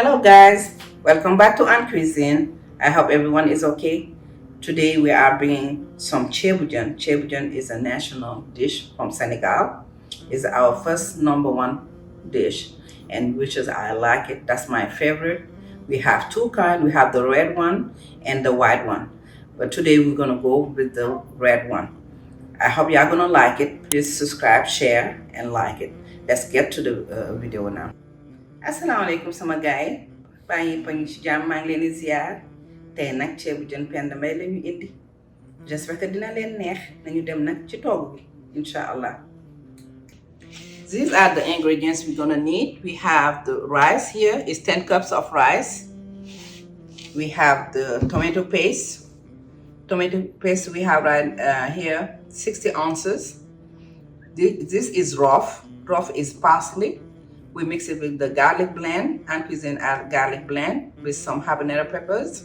Hello guys, welcome back to Cuisine. I hope everyone is okay. Today we are bringing some thieboudienne. Thieboudienne is a national dish from Senegal. It's our first number one dish, and which is I like it. That's my favorite. We have two kinds. We have the red one and the white one. But today we're gonna go with the red one. I hope y'all gonna like it. Please subscribe, share, and like it. Let's get to the video now. Asalaamaaleykum sama gaay yi baa ngi pañ ci jàmm maa ngi leen di ziar tey nag ceebu jën Penda Mbaye la ñu indi j'espère que dina leen neex nañu dem nag ci togg bi incha allah. These are the ingredients we're gonna need. We have the rice here is 10 cups of rice. We have the tomato paste. Tomato paste we have right here 60 ounces. This is rough. Rough is parsley. We mix it with the garlic blend and Cuisine garlic blend with some habanero peppers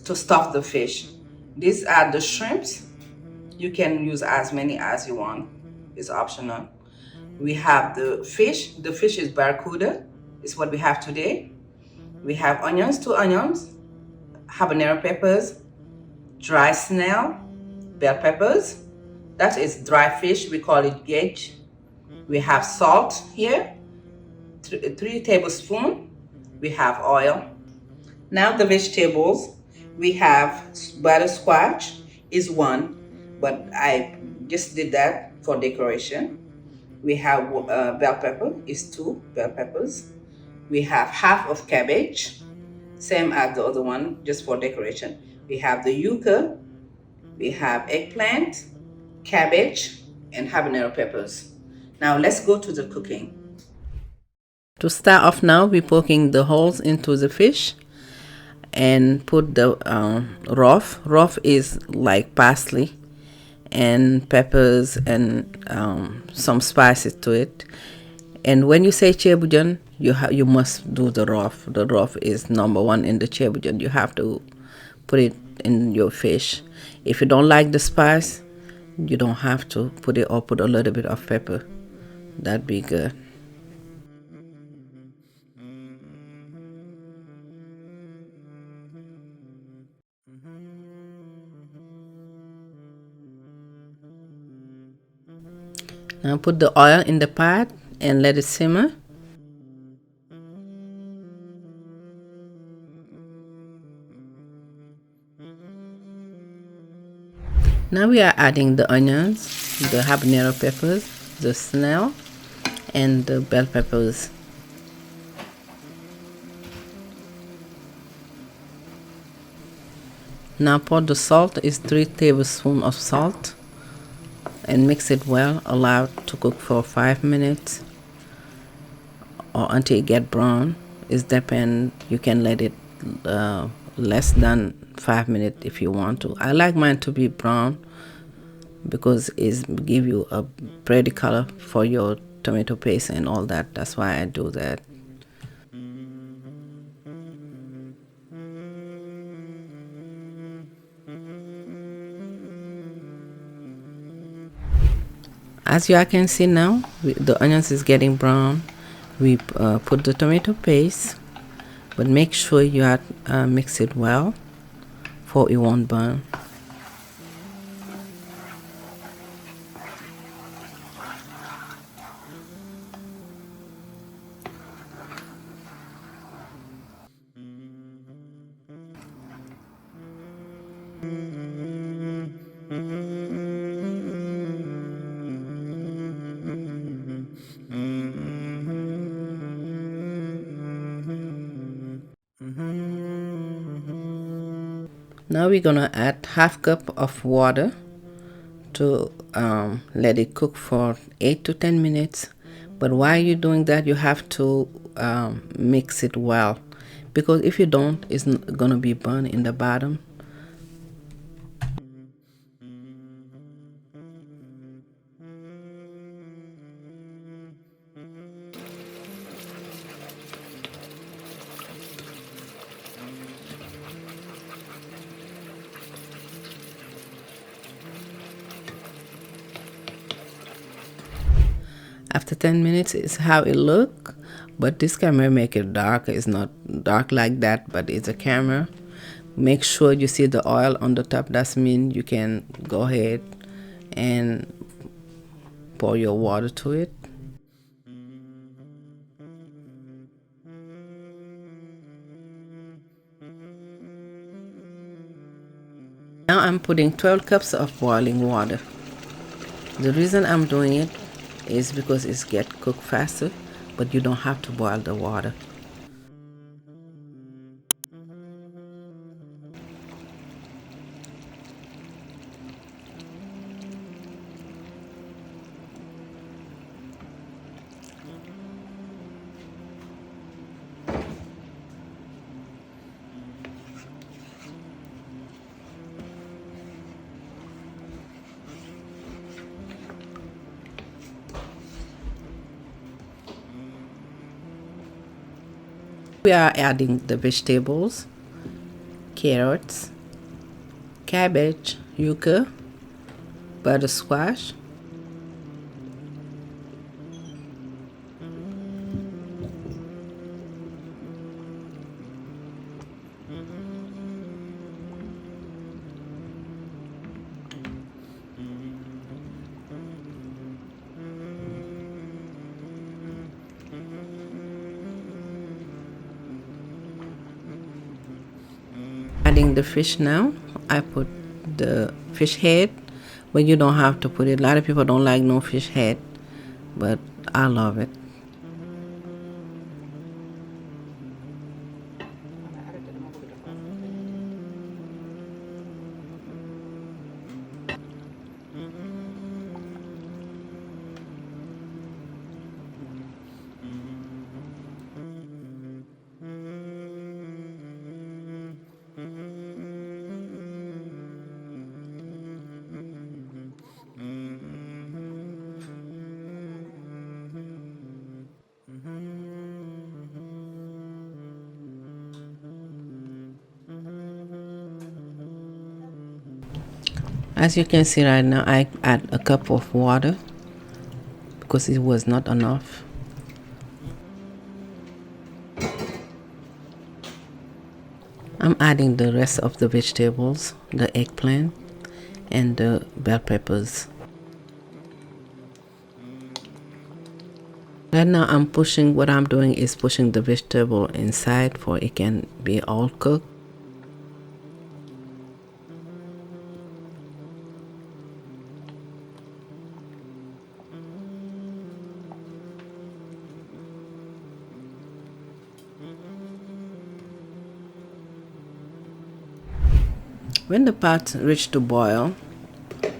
to stuff the fish. These are the shrimps. You can use as many as you want. It's optional. We have the fish. The fish is barracuda. It's what we have today. We have onions, 2 onions, habanero peppers, dry snail, bell peppers. That is dry fish. We call it gauge. We have salt here, 3 tablespoons. We have oil. Now the vegetables, we have buttersquash is 1, but I just did that for decoration. We have bell pepper is 2 bell peppers. We have half of cabbage, same as the other one, just for decoration. We have the yuca, we have eggplant, cabbage, and habanero peppers. Now let's go to the cooking. To start off now, we're poking the holes into the fish and put the rough. Rough is like parsley and peppers and some spices to it. And when you say thieboudienne, you must do the rough. The rough is number 1 in the thieboudienne. You have to put it in your fish. If you don't like the spice, you don't have to put it or put a little bit of pepper. That'd be good. Now put the oil in the pot and let it simmer. Now we are adding the onions, the habanero peppers, the snail, and the bell peppers. Now pour the salt is 3 tablespoons of salt and mix it well. Allow it to cook for 5 minutes or until it get brown. It depends. You can let it less than 5 minutes if you want to. I like mine to be brown because it give you a pretty color for your tomato paste and all that. That's why I do that. As you can see now, the onions is getting brown. We put the tomato paste, but make sure you mix it well for it won't burn. Now we're gonna add half cup of water to let it cook for 8 to 10 minutes. But while you're doing that, you have to mix it well, because if you don't, it's gonna be burned in the bottom. After 10 minutes is how it look. But this camera make it dark. It's not dark like that, but it's a camera. Make sure you see the oil on the top. That means you can go ahead and pour your water to it. Now I'm putting 12 cups of boiling water. The reason I'm doing it is because it's get cooked faster, but you don't have to boil the water. We are adding the vegetables, carrots, cabbage, yuca, butter squash, adding the fish now. I put the fish head, but you don't have to put it. A lot of people don't like no fish head, but I love it. As you can see right now, I add a cup of water because it was not enough. I'm adding the rest of the vegetables, the eggplant and the bell peppers. Right now what I'm doing is pushing the vegetable inside for it can be all cooked. When the pot reach to boil,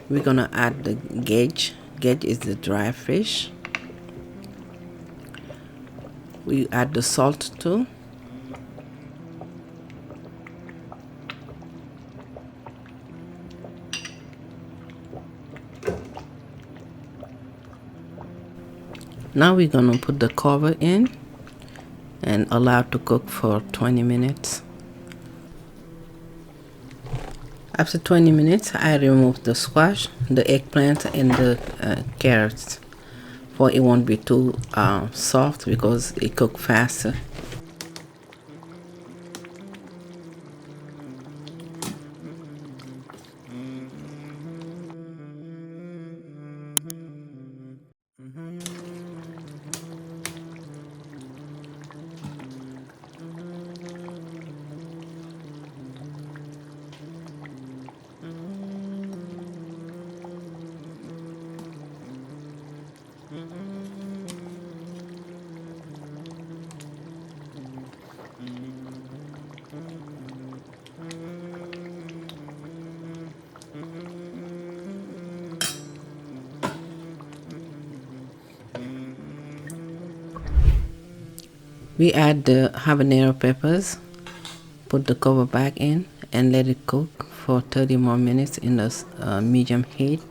we're gonna add the gauge. Gauge is the dry fish. We add the salt too. Now we're gonna put the cover in and allow it to cook for 20 minutes. After 20 minutes, I remove the squash, the eggplant, and the carrots, for it won't be too soft because it cooks faster. We add the habanero peppers, put the cover back in and let it cook for 30 more minutes in the medium heat.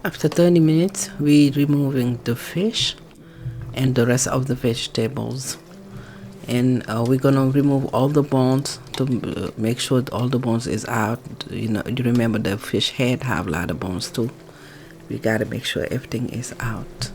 After 30 minutes, we removing the fish and the rest of the vegetables. And we're gonna remove all the bones to make sure that all the bones is out. You know, you remember the fish head have a lot of bones too. We gotta make sure everything is out.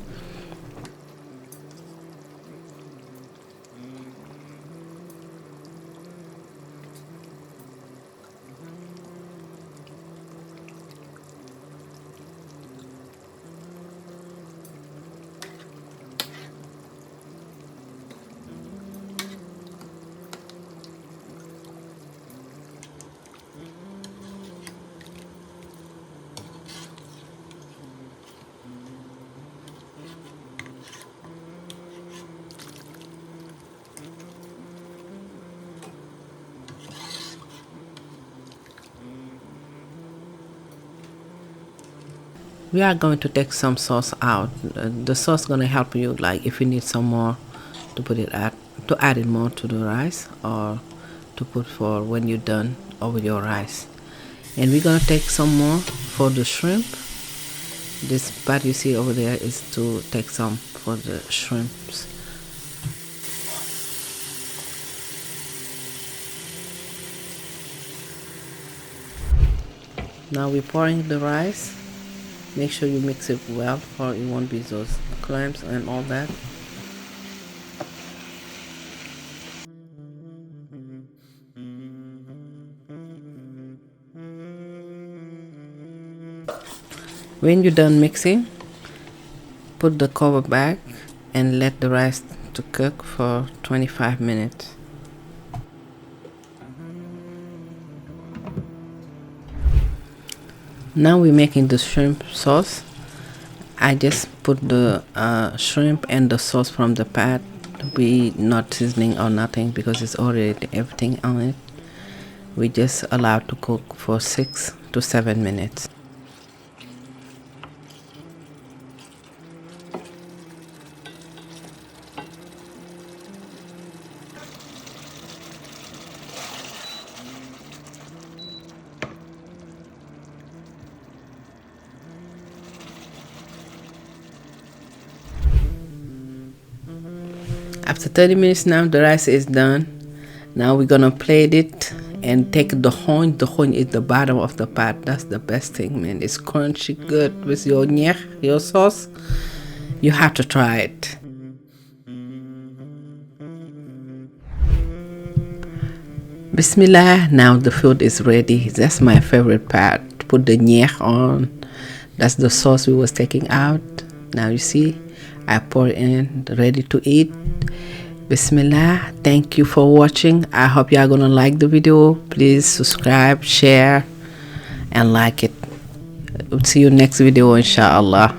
We are going to take some sauce out. The sauce gonna help you, like if you need some more to put it at, to add it more to the rice, or to put for when you're done over your rice. And we're gonna take some more for the shrimp. This part you see over there is to take some for the shrimps. Now we're pouring the rice. Make sure you mix it well, or it won't be those crumbs and all that. When you're done mixing, put the cover back and let the rice to cook for 25 minutes. Now we're making the shrimp sauce. I just put the shrimp and the sauce from the pot. We not seasoning or nothing because it's already everything on it. We just allow to cook for 6 to 7 minutes. After 30 minutes now, the rice is done. Now we're gonna plate it and take the khonk. The khonk is the bottom of the pot. That's the best thing, man. It's crunchy good with your wekh, your sauce. You have to try it. Bismillah, now the food is ready. That's my favorite part. Put the wekh on. That's the sauce we was taking out. Now you see, I pour in, ready to eat. Bismillah. Thank you for watching. I hope you are gonna like the video. Please subscribe, share, and like it. See you next video, inshallah.